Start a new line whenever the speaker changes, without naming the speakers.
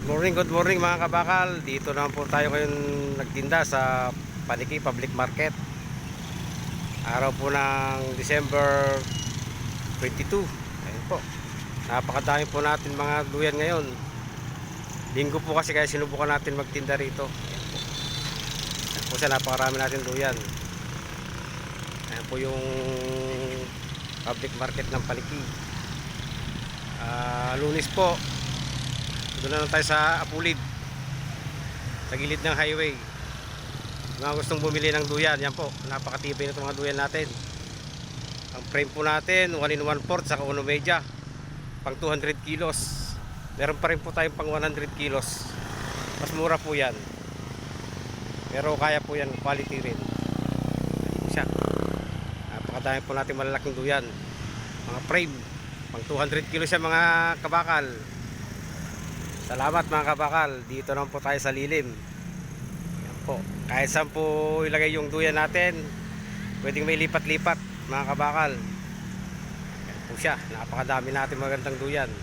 Good morning mga kabakal. Dito naman po tayo ngayon nagtinda sa Paniki Public Market. Araw po ng December 22. Ayun po. Napakadami po natin mga duyan ngayon. Linggo po kasi kaya sinubukan natin magtinda rito. Ayan po. Ayan po siya, napakarami natin duyan. Ayan po yung public market ng Paniki. Lunes po. Doon na lang tayo sa Apulid, sa gilid ng highway. Mga gustong bumili ng duyan, yan po, napakatibay na itong mga duyan natin. Ang frame po natin 1 in 1/4 saka 1 media, pang 200 kilos. Meron pa rin po tayong pang 100 kilos. Mas mura po yan, pero kaya po yan, quality rin. Siya, napakadami po natin malalaking duyan. Mga frame pang 200 kilos yan mga kabakal. Salamat mga kabakal. Dito naman po tayo sa lilim. Yan po. Kahit saan po ilagay yung duyan natin, pwedeng may lipat-lipat mga kabakal. Yan po siya. Napakadami natin magandang duyan.